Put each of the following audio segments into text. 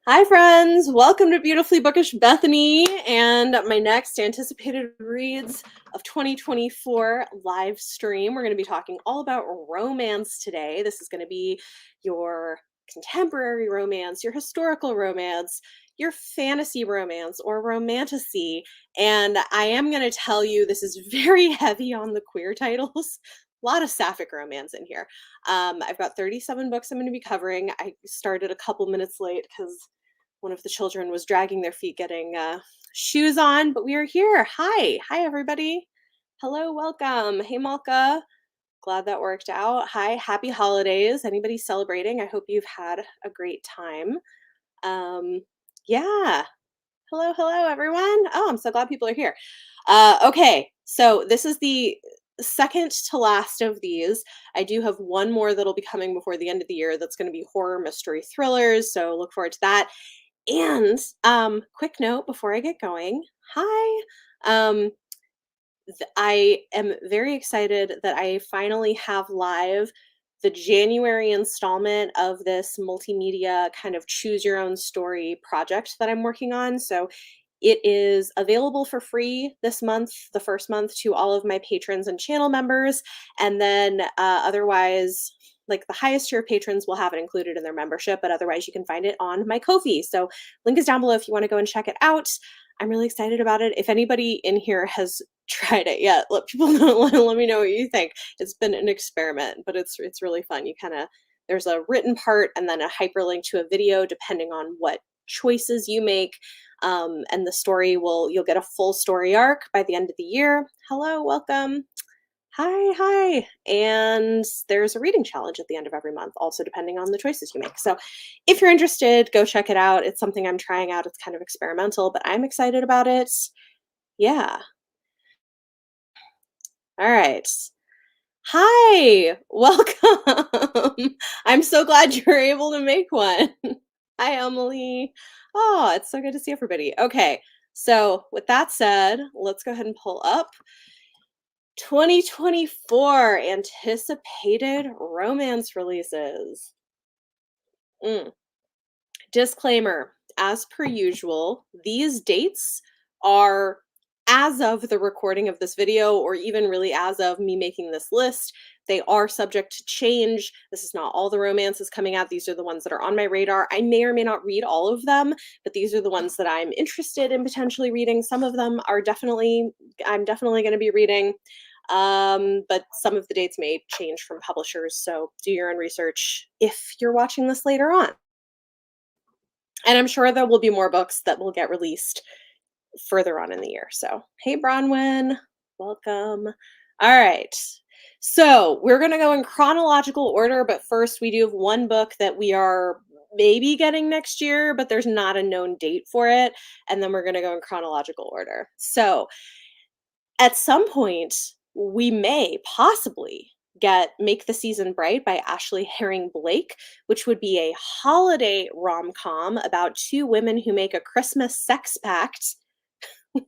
Hi, friends. Welcome to Beautifully Bookish Bethany and my next anticipated reads of 2024 live stream. We're going to be talking all about romance today. This is going to be your contemporary romance, your historical romance, your fantasy romance, or romantasy. And I am going to tell you this is very heavy on the queer titles. A lot of sapphic romance in here. I've got 37 books I'm going to be covering. I started a couple minutes late because one of the children was dragging their feet getting shoes on, but we are here. Hi, everybody. Hello, welcome. Hey, Malka. Glad that worked out. Hi, happy holidays. Anybody celebrating? I hope you've had a great time. Yeah. Hello, everyone. Oh, I'm so glad people are here. Okay, so this is the second to last of these. I do have one more that'll be coming before the end of the year that's going to be horror mystery thrillers, so look forward to that. And quick note before I get going. Hi. Um, I am very excited that I finally have live the January installment of this multimedia kind of choose your own story project that I'm working on. So it is available for free this month, the first month, to all of my patrons and channel members. And then otherwise, like the highest tier patrons will have it included in their membership, but otherwise you can find it on my Ko-fi. So link is down below if you want to go and check it out. I'm really excited about it. If anybody in here has tried it yet, let people know. Let me know what you think. It's been an experiment, but it's really fun. You kind of there's a written part and then a hyperlink to a video depending on what choices you make. And the story you'll get a full story arc by the end of the year. Hello, welcome. Hi. And there's a reading challenge at the end of every month, also depending on the choices you make. So if you're interested, go check it out. It's something I'm trying out. It's kind of experimental, but I'm excited about it. Yeah. All right. Hi, welcome. I'm so glad you were able to make one. Hi, Emily. Oh, it's so good to see everybody. Okay, so with that said, let's go ahead and pull up 2024 anticipated romance releases. Mm. Disclaimer, as per usual, these dates are as of the recording of this video, or even really as of me making this list. They are subject to change. This is not all the romances coming out. These are the ones that are on my radar. I may or may not read all of them, but these are the ones that I'm interested in potentially reading. Some of them I'm definitely going to be reading. But some of the dates may change from publishers, so do your own research if you're watching this later on. And I'm sure there will be more books that will get released further on in the year. So, hey, Bronwyn, welcome. All right. So, we're going to go in chronological order, but first, we do have one book that we are maybe getting next year, but there's not a known date for it. And then we're going to go in chronological order. So, at some point, we may possibly get Make the Season Bright by Ashley Herring Blake, which would be a holiday rom-com about two women who make a Christmas sex pact,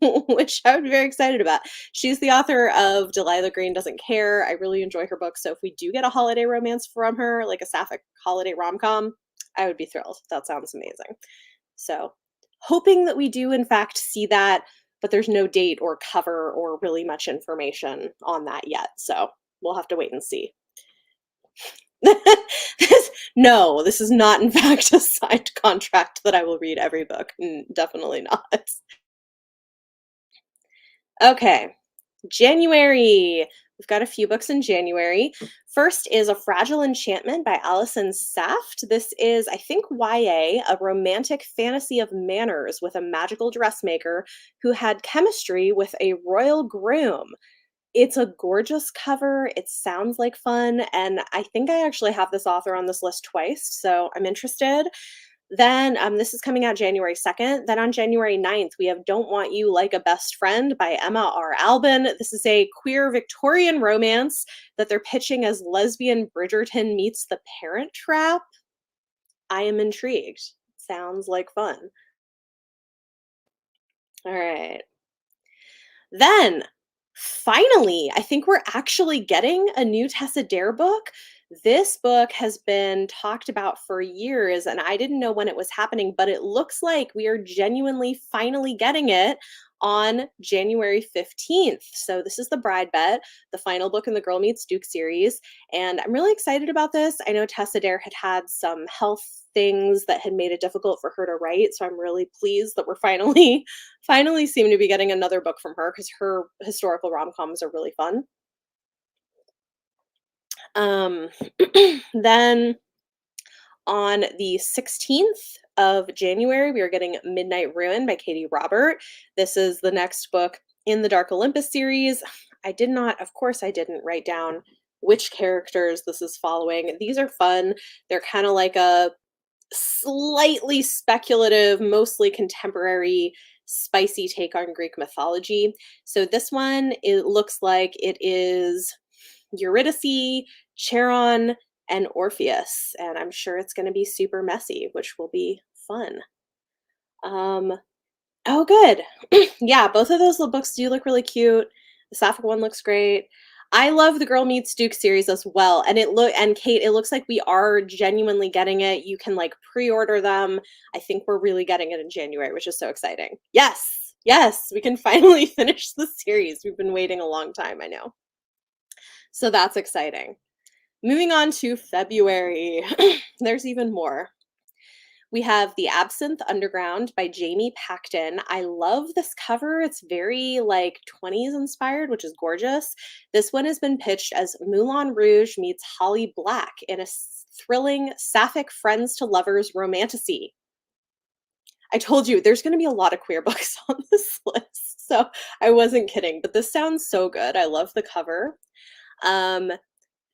which I would be very excited about. She's the author of Delilah Green Doesn't Care. I really enjoy her books, so if we do get a holiday romance from her, like a sapphic holiday rom-com, I would be thrilled. That sounds amazing. So, hoping that we do in fact see that, but there's no date or cover or really much information on that yet. So we'll have to wait and see. No, this is not in fact a signed contract that I will read every book. Definitely not. Okay, January. We've got a few books in January. First is A Fragile Enchantment by Alison Saft. This is, I think, YA, a romantic fantasy of manners with a magical dressmaker who had chemistry with a royal groom. It's a gorgeous cover. It sounds like fun, and I think I actually have this author on this list twice, so I'm interested. Then this is coming out January 2nd. Then on January 9th, we have Don't Want You Like a Best Friend by Emma R. Albin. This is a queer Victorian romance that they're pitching as lesbian Bridgerton meets The Parent Trap. I am intrigued. Sounds like fun. All right. Then, finally, I think we're actually getting a new Tessa Dare book. This book has been talked about for years, and I didn't know when it was happening, but it looks like we are genuinely finally getting it on January 15th. So, this is The Bride Bet, the final book in the Girl Meets Duke series. And I'm really excited about this. I know Tessa Dare had had some health things that had made it difficult for her to write. So I'm really pleased that we're finally, finally seem to be getting another book from her because her historical rom-coms are really fun. Um, then on the 16th of January, we are getting Midnight Ruin by Katie Robert. This is the next book in the Dark Olympus series. I did not, of course, I didn't write down which characters this is following. These are fun. They're kind of like a slightly speculative, mostly contemporary, spicy take on Greek mythology. So this one, it looks like it is Eurydice, Charon, and Orpheus, and I'm sure it's going to be super messy, which will be fun. Um, oh, good. Yeah, both of those books do look really cute. The Sapphic one looks great. I love the Girl Meets Duke series as well, and Kate, it looks like we are genuinely getting it. You can like pre-order them. I think we're really getting it in January, which is so exciting. Yes, yes, we can finally finish the series. We've been waiting a long time, I know. So that's exciting. Moving on to February, there's even more. We have The Absinthe Underground by Jamie Pacton. I love this cover. It's very like 20s inspired, which is gorgeous. This one has been pitched as Moulin Rouge meets Holly Black in a thrilling sapphic friends to lovers romantasy. I told you there's going to be a lot of queer books on this list, so I wasn't kidding, but this sounds so good. I love the cover. Um,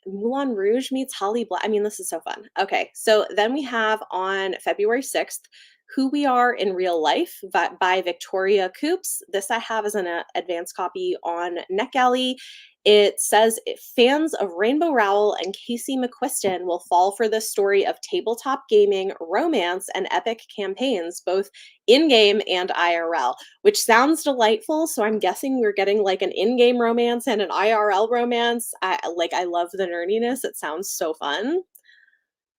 Moulin Rouge meets Holly Black. I mean, this is so fun. Okay, so then we have on February 6th, Who We Are in Real Life by Victoria Coops. This I have as an advanced copy on NetGalley. It says fans of Rainbow Rowell and Casey McQuiston will fall for this story of tabletop gaming, romance, and epic campaigns, both in-game and IRL, which sounds delightful. So I'm guessing we're getting like an in-game romance and an IRL romance. I love the nerdiness. It sounds so fun.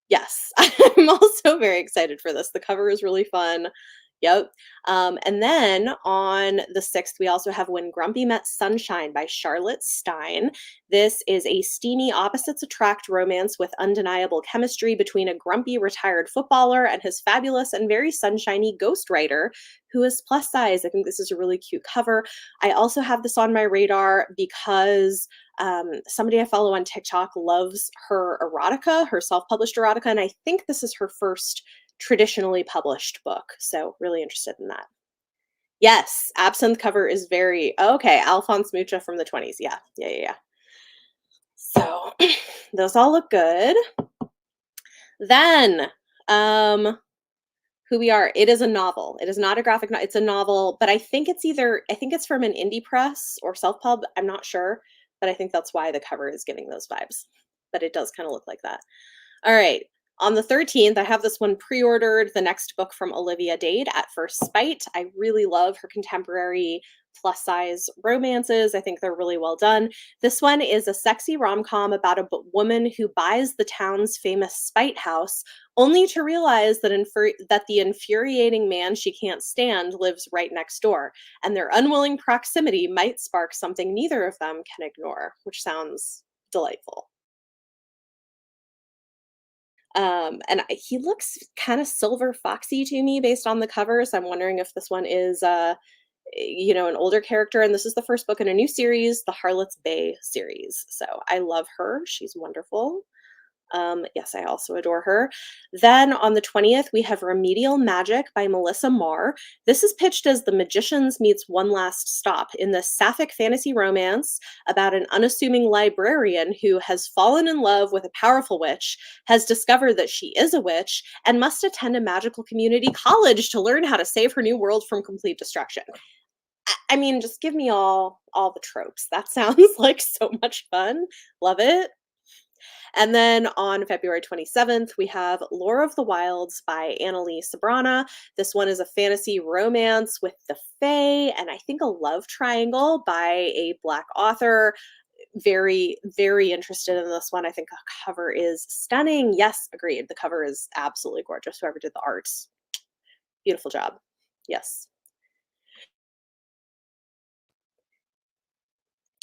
Yes, I'm also very excited for this. The cover is really fun. Yep. And then on the 6th, we also have When Grumpy Met Sunshine by Charlotte Stein. This is a steamy opposites attract romance with undeniable chemistry between a grumpy retired footballer and his fabulous and very sunshiny ghostwriter who is plus size. I think this is a really cute cover. I also have this on my radar because somebody I follow on TikTok loves her erotica, her self-published erotica, and I think this is her first traditionally published book. So really interested in that. Yes, Absinthe cover is very okay. Alphonse Mucha from the 20s. Yeah. So those all look good. Then Who We Are. It is a novel. It is not a graphic novel. It's a novel, but I think it's from an indie press or self-pub. I'm not sure, but I think that's why the cover is giving those vibes. But it does kind of look like that. All right. On the 13th, I have this one pre-ordered, the next book from Olivia Dade, At First Spite. I really love her contemporary plus-size romances. I think they're really well done. This one is a sexy rom-com about a woman who buys the town's famous spite house, only to realize that the infuriating man she can't stand lives right next door, and their unwilling proximity might spark something neither of them can ignore, which sounds delightful. He looks kind of silver foxy to me based on the cover. So I'm wondering if this one is, an older character. And this is the first book in a new series, the Harlot's Bay series. So I love her. She's wonderful. Yes, I also adore her. Then on the 20th, we have Remedial Magic by Melissa Marr. This is pitched as The Magicians meets One Last Stop in the sapphic fantasy romance about an unassuming librarian who has fallen in love with a powerful witch, has discovered that she is a witch, and must attend a magical community college to learn how to save her new world from complete destruction. I mean, just give me all the tropes. That sounds like so much fun. Love it. And then on February 27th, we have Lore of the Wilds by Annalee Sabrana. This one is a fantasy romance with the Fae and I think a love triangle by a Black author. very, very interested in this one. I think the cover is stunning. Yes, agreed. The cover is absolutely gorgeous. Whoever did the art, beautiful job. Yes.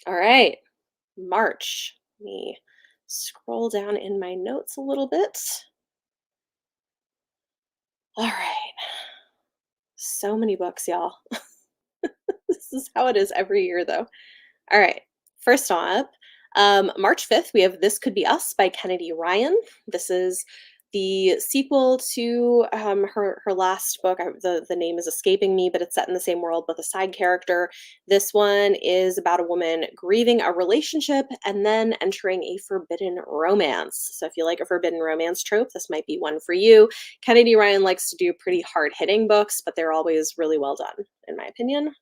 All right. March. Let me scroll down in my notes a little bit. All right. So many books, y'all. This is how it is every year, though. All right. First up, March 5th, we have This Could Be Us by Kennedy Ryan. This is the sequel to her last book. The name is escaping me, but it's set in the same world with a side character. This one is about a woman grieving a relationship and then entering a forbidden romance. So if you like a forbidden romance trope, this might be one for you. Kennedy Ryan likes to do pretty hard hitting books, but they're always really well done, in my opinion.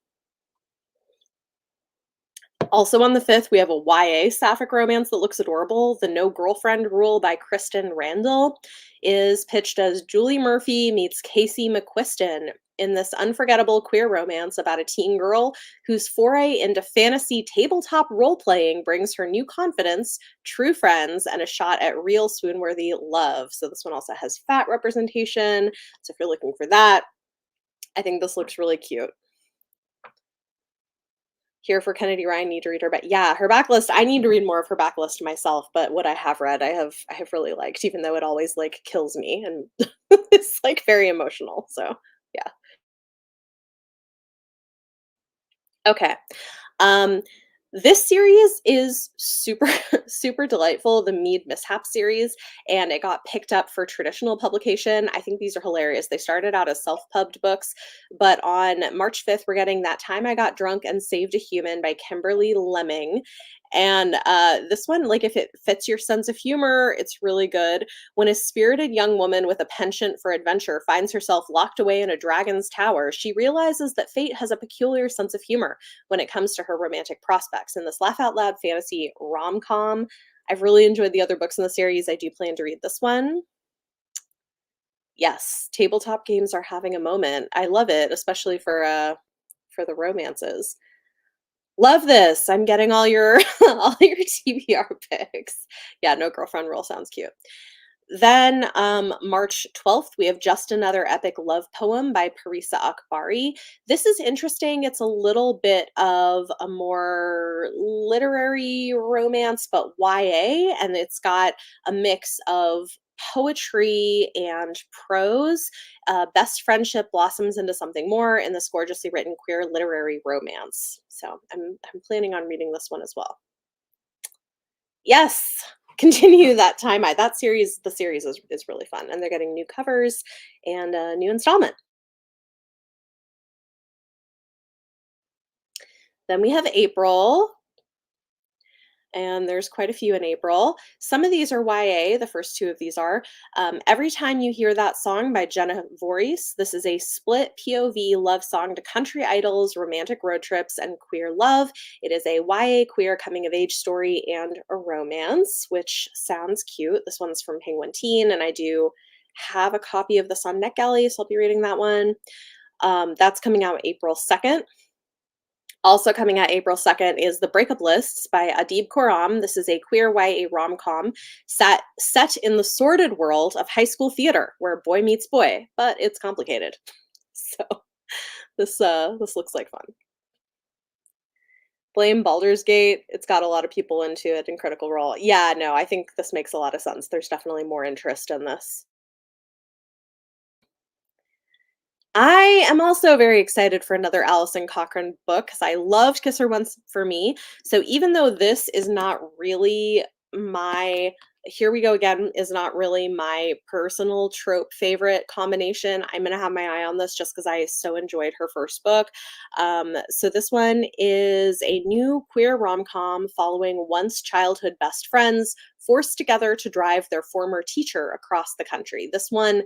Also on the 5th, we have a YA sapphic romance that looks adorable. The No Girlfriend Rule by Kristen Randall is pitched as Julie Murphy meets Casey McQuiston in this unforgettable queer romance about a teen girl whose foray into fantasy tabletop role playing brings her new confidence, true friends, and a shot at real swoon-worthy love. So this one also has fat representation. So if you're looking for that, I think this looks really cute. Here for Kennedy Ryan, need to read her back. Yeah, her backlist. I need to read more of her backlist myself, but what I have read, I have really liked, even though it always like kills me and it's like very emotional. So yeah. Okay. Um, this series is super, super delightful, the Mead Mishap series, and it got picked up for traditional publication. I think these are hilarious. They started out as self-pubbed books, but on March 5th, we're getting That Time I Got Drunk and Saved a Human by Kimberly Lemming. And this one, like if it fits your sense of humor, it's really good. When a spirited young woman with a penchant for adventure finds herself locked away in a dragon's tower, she realizes that fate has a peculiar sense of humor when it comes to her romantic prospects. In this laugh out loud fantasy rom com, I've really enjoyed the other books in the series. I do plan to read this one. Yes, tabletop games are having a moment. I love it, especially for the romances. Love this. I'm getting all your all your TBR picks. Yeah, No Girlfriend Rule sounds cute. Then March 12th, we have Just Another Epic Love Poem by Parisa Akbari. This is interesting. It's a little bit of a more literary romance, but YA, and it's got a mix of poetry and prose. Best friendship blossoms into something more in this gorgeously written queer literary romance. So I'm planning on reading this one as well. Yes, continue that time. That series, the series is really fun, and they're getting new covers and a new installment. Then we have April, and there's quite a few in April. Some of these are YA. The first two of these are. Every Time You Hear That Song by Jenna Voorhees. This is a split POV love song to country idols, romantic road trips, and queer love. It is a YA queer coming of age story and a romance, which sounds cute. This one's from Penguin Teen, and I do have a copy of this on NetGalley, so I'll be reading that one. That's coming out April 2nd. Also coming out April 2nd is The Breakup Lists by Adib Khorram. This is a queer YA rom-com set in the sordid world of high school theater where boy meets boy, but it's complicated. So this looks like fun. Blame Baldur's Gate. It's got a lot of people into it in Critical Role. Yeah, no, I think this makes a lot of sense. There's definitely more interest in this. I am also very excited for another Alison Cochrane book because I loved Kiss Her Once for Me. So even though this is not really my here we go again is not really my personal trope favorite combination. I'm gonna have my eye on this just because I so enjoyed her first book. So this one is a new queer rom-com following once childhood best friends forced together to drive their former teacher across the country. This one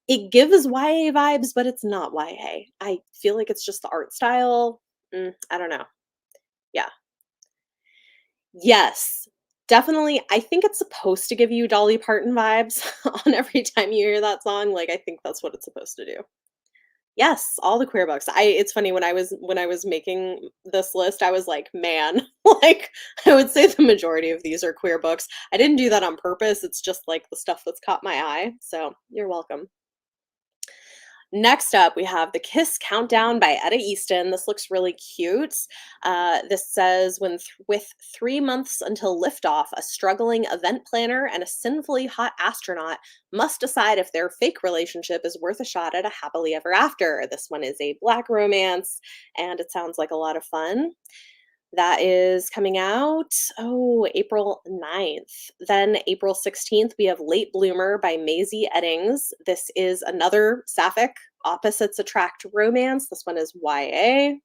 it gives YA vibes, but it's not YA. I feel like it's just the art style. I don't know. Yeah. Yes. Definitely. I think it's supposed to give you Dolly Parton vibes on every time you hear that song. Like, I think that's what it's supposed to do. Yes, all the queer books. I It's funny when I was making this list, I was like, "Man," like, I would say the majority of these are queer books. I didn't do that on purpose, it's just, like, the stuff that's caught my eye, so you're welcome. Next up, we have The Kiss Countdown by Etta Easton. This looks really cute. This says, with 3 months until liftoff, a struggling event planner and a sinfully hot astronaut must decide if their fake relationship is worth a shot at a happily ever after. This one is a black romance, and it sounds like a lot of fun. That is coming out, April 9th. Then April 16th, we have Late Bloomer by Maisie Eddings. This is another sapphic opposites attract romance. This one is YA.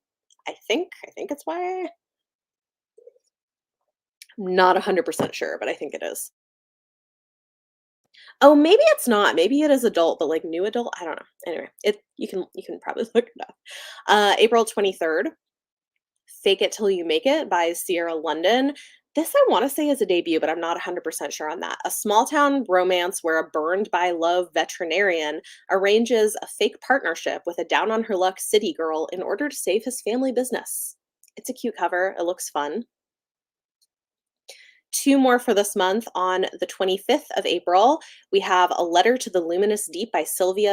I think it's YA. Not 100% sure, but I think it is. Oh, maybe it's not. Maybe it is adult, but like new adult. I don't know. Anyway, you can probably look it up. April 23rd, Fake It Till You Make It by Sierra London. This I want to say is a debut, but I'm not 100% sure on that. A small town romance where a burned by love veterinarian arranges a fake partnership with a down on her luck city girl in order to save his family business. It's a cute cover. It looks fun. Two more for this month. On the 25th of April, we have A Letter to the Luminous Deep by Sylvie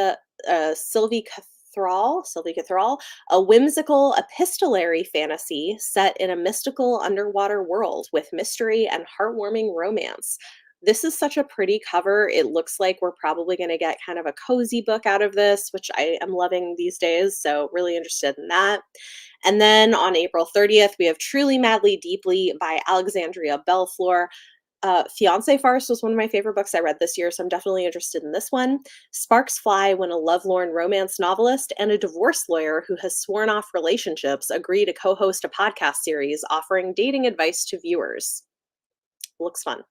Cathrall, a whimsical epistolary fantasy set in a mystical underwater world with mystery and heartwarming romance. This is such a pretty cover. It looks like we're probably going to get kind of a cozy book out of this, which I am loving these days. So, really interested in that. And then on April 30th, we have Truly Madly Deeply by Alexandria Belfleur. Fiance Farce was one of my favorite books I read this year, so I'm definitely interested in this one. Sparks fly when a lovelorn romance novelist and a divorce lawyer who has sworn off relationships agree to co host a podcast series offering dating advice to viewers. Looks fun.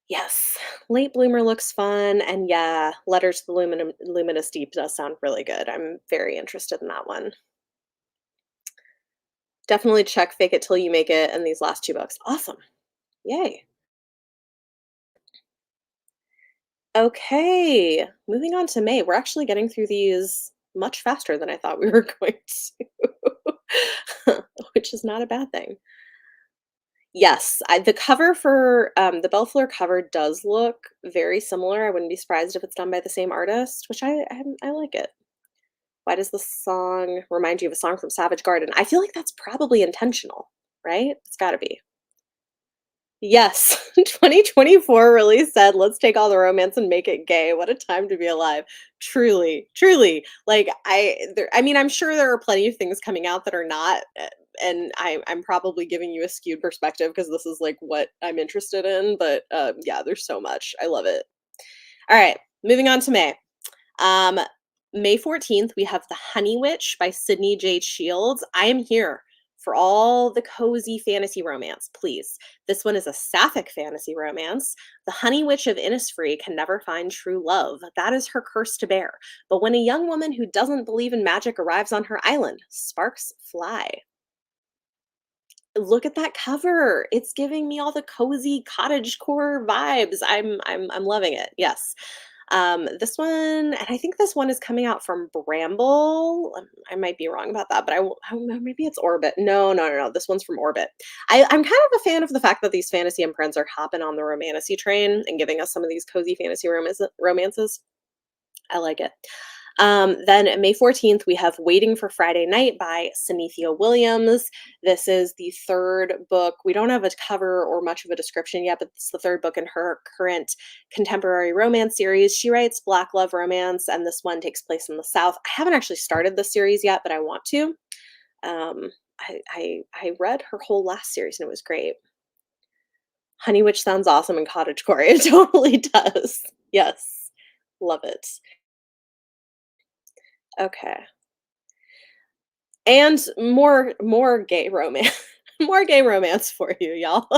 Yes, Late Bloomer looks fun. And yeah, Letters to the Luminous Deep does sound really good. I'm very interested in that one. Definitely check Fake It Till You Make It and these last two books. Awesome. Yay. Okay, moving on to May. We're actually getting through these much faster than I thought we were going to, which is not a bad thing. Yes, the cover for the Bellfleur cover does look very similar. I wouldn't be surprised if it's done by the same artist, which I like it. Why does the song remind you of a song from Savage Garden? I feel like that's probably intentional, right? It's got to be. Yes, 2024 really said, "Let's take all the romance and make it gay." What a time to be alive. Truly, truly. Like I mean, I'm sure there are plenty of things coming out that are not, and I'm probably giving you a skewed perspective because this is like what I'm interested in. But yeah, there's so much. I love it. All right, moving on to May. Um, May 14th, we have The Honey Witch by Sydney J. Shields. I am here for all the cozy fantasy romance, please. This one is a sapphic fantasy romance. The Honey Witch of Innisfree can never find true love. That is her curse to bear. But when a young woman who doesn't believe in magic arrives on her island, sparks fly. Look at that cover. It's giving me all the cozy cottage core vibes. I'm loving it. Yes. This one, and I think this one is coming out from Bramble. I might be wrong about that, but I don't know, maybe it's Orbit. No, no, no, no. This one's from Orbit. I'm kind of a fan of the fact that these fantasy imprints are hopping on the romantasy train and giving us some of these cozy fantasy romances. I like it. Then May 14th, we have Waiting for Friday Night by Synithia Williams. This is the third book. We don't have a cover or much of a description yet, but it's the third book in her current contemporary romance series. She writes Black love romance, and this one takes place in the South. I haven't actually started the series yet, but I want to. I read her whole last series and it was great. Honey Witch sounds awesome in cottagecore. It totally does. Yes. Love it. Okay. And more gay romance. More gay romance for you, y'all.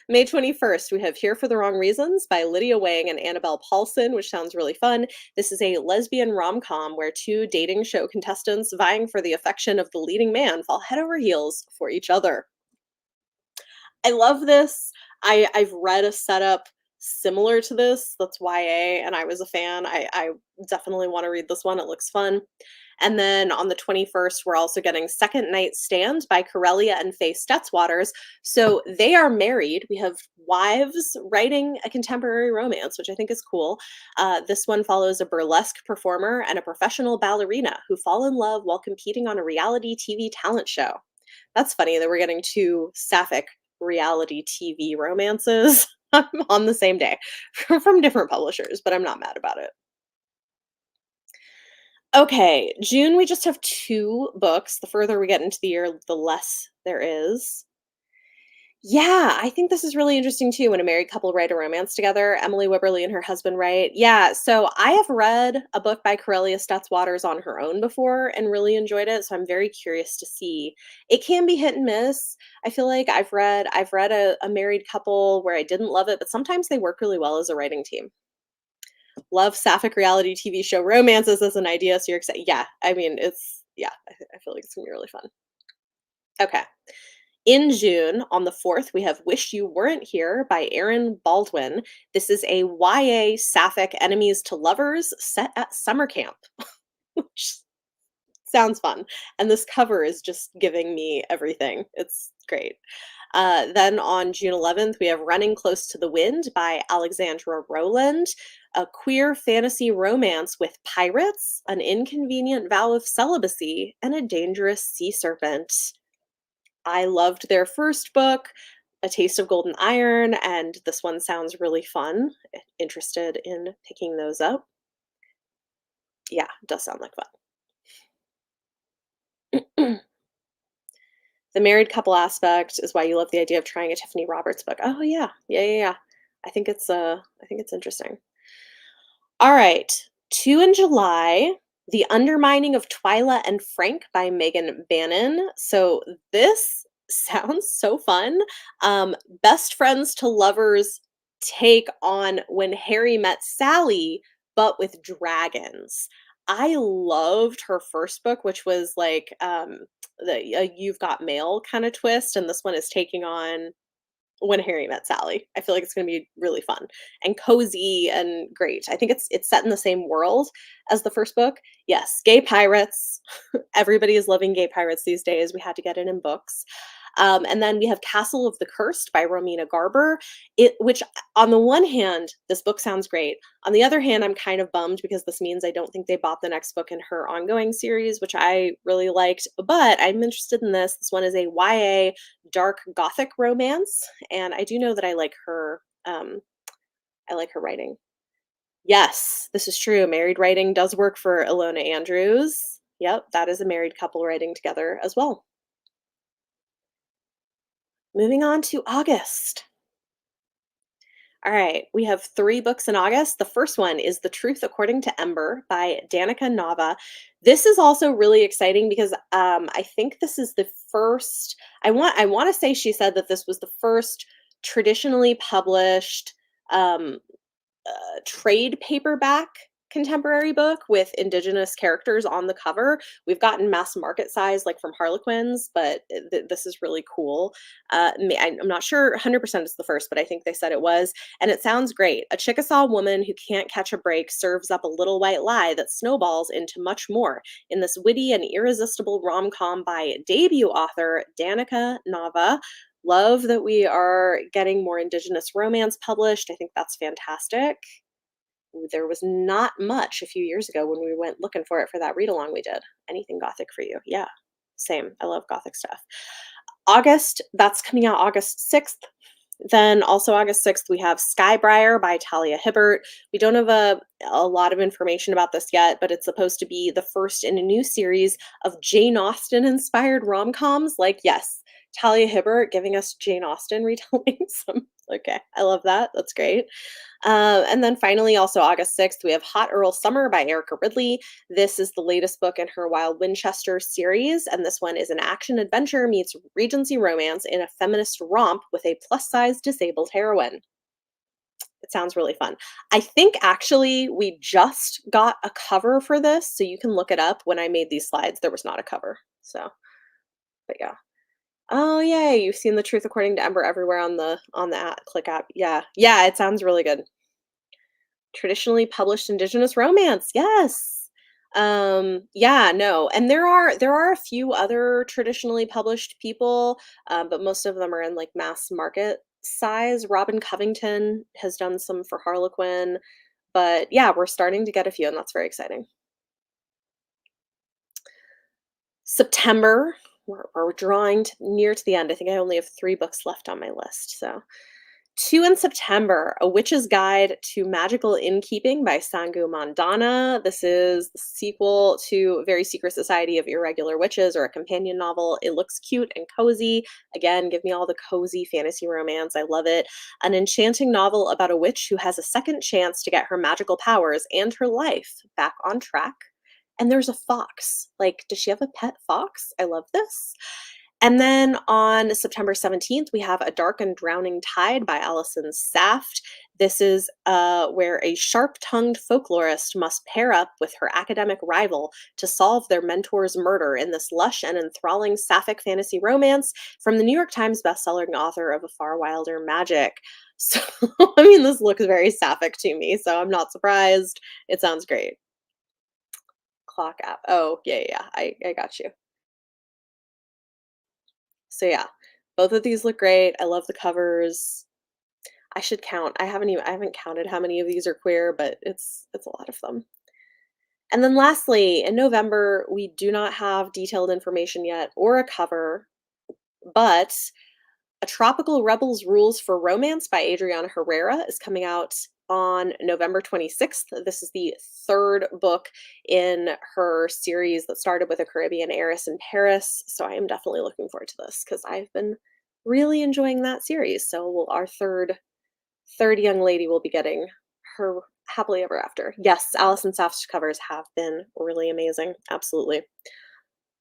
May 21st, we have Here for the Wrong Reasons by Lydia Wang and Annabelle Paulson, which sounds really fun. This is a lesbian rom-com where two dating show contestants vying for the affection of the leading man fall head over heels for each other. I love this. I've read a setup similar to this that's YA, and I was a fan. I definitely want to read this one. It looks fun. And then on the 21st, we're also getting Second Night Stand by Corellia and Faye Stetzwaters. So they are married. We have wives writing a contemporary romance, which I think is cool. This one follows a burlesque performer and a professional ballerina who fall in love while competing on a reality TV talent show. That's funny that we're getting two sapphic reality TV romances on the same day from different publishers, but I'm not mad about it. Okay, June, we just have 2 books. The further we get into the year, the less there is. Yeah, I think this is really interesting too when a married couple write a romance together. Emily Wibberley and her husband write. Yeah, so I have read a book by Corellia Stetzwaters on her own before and really enjoyed it. So I'm very curious to see. It can be hit and miss. I feel like I've read a married couple where I didn't love it, but sometimes they work really well as a writing team. Love sapphic reality TV show romances as an idea. So you're excited. Yeah, I mean, I feel like it's gonna be really fun. Okay. In June, on the 4th, we have Wish You Weren't Here by Erin Baldwin. This is a YA sapphic enemies to lovers set at summer camp, which sounds fun. And this cover is just giving me everything. It's great. Then on June 11th, we have Running Close to the Wind by Alexandra Rowland, a queer fantasy romance with pirates, an inconvenient vow of celibacy, and a dangerous sea serpent. I loved their first book, A Taste of Golden Iron, and this one sounds really fun. Interested in picking those up. Yeah, it does sound like fun. The married couple aspect is why you love the idea of trying a Tiffany Roberts book. Oh yeah. Yeah, yeah, yeah. I think it's interesting. All right. 2 in July, The Undermining of Twyla and Frank by Megan Bannon. So this sounds so fun. Best friends to lovers take on When Harry Met Sally, but with dragons. I loved her first book, which was like the You've Got Mail kind of twist, and this one is taking on When Harry Met Sally. I feel like it's gonna be really fun and cozy and great. I think it's set in the same world as the first book. Yes, gay pirates. Everybody is loving gay pirates these days. We had to get it in books. And then we have Castle of the Cursed by Romina Garber. Which on the one hand, this book sounds great. On the other hand, I'm kind of bummed because this means I don't think they bought the next book in her ongoing series, which I really liked. But I'm interested in this. This one is a YA dark gothic romance, and I do know that I like her writing. Yes, this is true. Married writing does work for Ilona Andrews. Yep, that is a married couple writing together as well. Moving on to August. All right, we have 3 books in August. The first one is The Truth According to Ember by Danica Nava. This is also really exciting because I think this is the first. I want to say she said that this was the first traditionally published um, trade paperback contemporary book with indigenous characters on the cover. We've gotten mass market size like from Harlequins, but this is really cool. I'm not sure 100% it's the first, but I think they said it was. And it sounds great. A Chickasaw woman who can't catch a break serves up a little white lie that snowballs into much more in this witty and irresistible rom-com by debut author Danica Nava. Love that we are getting more indigenous romance published. I think that's fantastic. There was not much a few years ago when we went looking for it for that read along we did. Anything gothic for you? Yeah, same. I love gothic stuff. August, that's coming out August 6th. Then also August 6th, we have Skybriar by Talia Hibbert. We don't have a lot of information about this yet, but it's supposed to be the first in a new series of Jane Austen inspired rom-coms. Like, yes, Talia Hibbert giving us Jane Austen retellings. Okay, I love that. That's great. And then finally, also August 6th, we have Hot Earl Summer by Erica Ridley. This is the latest book in her Wild Winchester series, and this one is an action adventure meets Regency romance in a feminist romp with a plus-size disabled heroine. It sounds really fun. I think actually we just got a cover for this, so you can look it up. When I made these slides, there was not a cover. So, but yeah. Oh, yay, you've seen The Truth According to Ember everywhere on the app, Click app. Yeah. Yeah, it sounds really good. Traditionally published indigenous romance, yes. Yeah, no, and there are a few other traditionally published people, but most of them are in, like, mass market size. Robin Covington has done some for Harlequin, but yeah, we're starting to get a few, and that's very exciting. September, we're drawing near to the end. I think I only have 3 books left on my list, so 2 in September, A Witch's Guide to Magical Innkeeping by Sangu Mandana. This is the sequel to Very Secret Society of Irregular Witches, or a companion novel. It looks cute and cozy. Again, give me all the cozy fantasy romance. I love it. An enchanting novel about a witch who has a second chance to get her magical powers and her life back on track. And there's a fox. Like, does she have a pet fox? I love this. And then on September 17th, we have A Dark and Drowning Tide by Alison Saft. This is where a sharp tongued folklorist must pair up with her academic rival to solve their mentor's murder in this lush and enthralling sapphic fantasy romance from the New York Times bestselling author of A Far Wilder Magic. So, I mean, this looks very sapphic to me, so I'm not surprised. It sounds great. Clock app. Oh, yeah, yeah, yeah. I got you. So yeah, both of these look great. I love the covers. I should count. I haven't counted how many of these are queer, but it's a lot of them. And then lastly, in November, we do not have detailed information yet or a cover, but A Tropical Rebel's Rules for Romance by Adriana Herrera is coming out on November 26th. This is the third book in her series that started with A Caribbean Heiress in Paris. So I am definitely looking forward to this because I've been really enjoying that series. So our third young lady will be getting her happily ever after. Yes, Alison Saft's covers have been really amazing. Absolutely.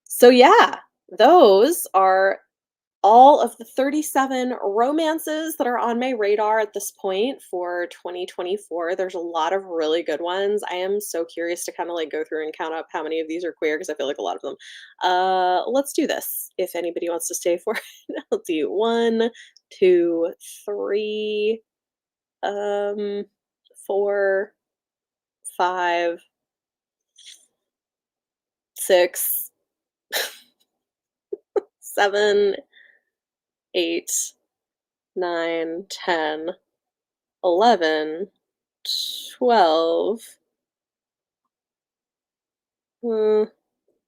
So yeah, those are all of the 37 romances that are on my radar at this point for 2024. There's a lot of really good ones. I am so curious to kind of like go through and count up how many of these are queer because I feel like a lot of them. Let's do this. If anybody wants to stay for it, I'll do one, two, three, um, four, five, six, seven, eight, nine, 10, 11, 12, mm,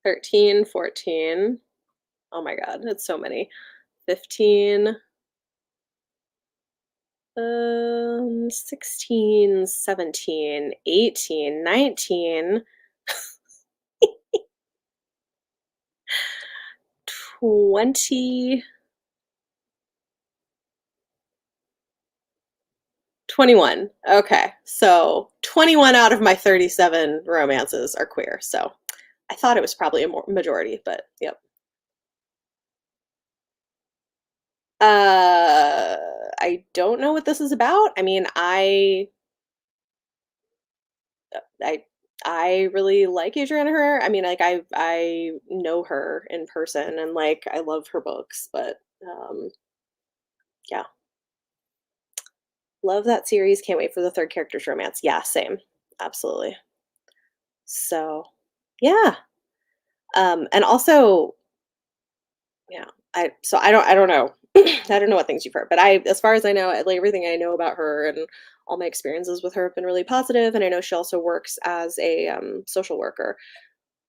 13, 14. Oh my god, it's so many. 15, 16, 17, 18, 19, 20, 21. Okay, so 21 out of my 37 romances are queer. So I thought it was probably a majority, but yep. Uh, I don't know what this is about. I mean, I I really like Adriana Herrera. I mean, like I know her in person and like I love her books, but yeah, love that series. Can't wait for the third character's romance. Yeah, same. Absolutely. So, yeah. And also, yeah, I don't know. I don't know what things you've heard, but as far as I know, like everything I know about her and all my experiences with her have been really positive, and I know she also works as a social worker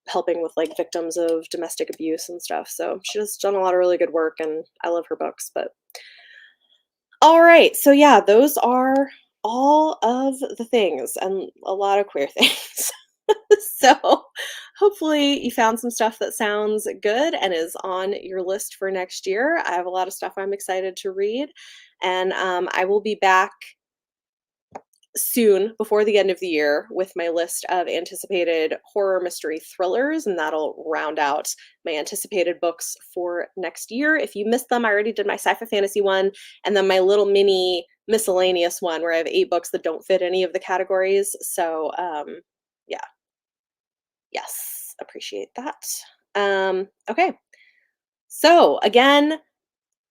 helping with like victims of domestic abuse and stuff. So she's done a lot of really good work and I love her books. But all right. So yeah, those are all of the things and a lot of queer things. So hopefully you found some stuff that sounds good and is on your list for next year. I have a lot of stuff I'm excited to read. And I will be back soon before the end of the year with my list of anticipated horror mystery thrillers, and that'll round out my anticipated books for next year. If you missed them, I already did my sci-fi fantasy one and then my little mini miscellaneous one where I have 8 books that don't fit any of the categories. So yeah, yes, appreciate that. Okay, so again,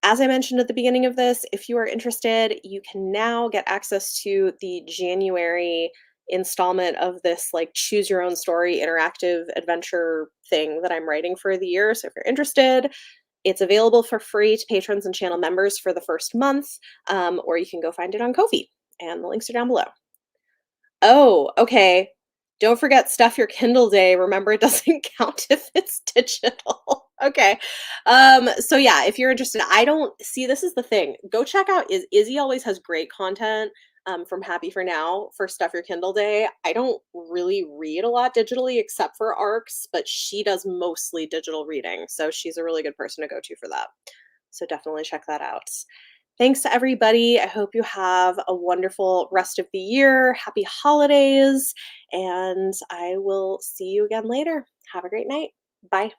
As I mentioned at the beginning of this, if you are interested, you can now get access to the January installment of this like choose your own story interactive adventure thing that I'm writing for the year. So if you're interested, it's available for free to patrons and channel members for the first month, or you can go find it on Ko-fi, and the links are down below. Oh, okay. Don't forget Stuff Your Kindle Day. Remember, it doesn't count if it's digital. Okay. So yeah, if you're interested, I don't see this is the thing. Go check out Izzy always has great content from Happy for Now for Stuff Your Kindle Day. I don't really read a lot digitally except for ARCs, but she does mostly digital reading. So she's a really good person to go to for that. So definitely check that out. Thanks to everybody. I hope you have a wonderful rest of the year. Happy holidays. And I will see you again later. Have a great night. Bye.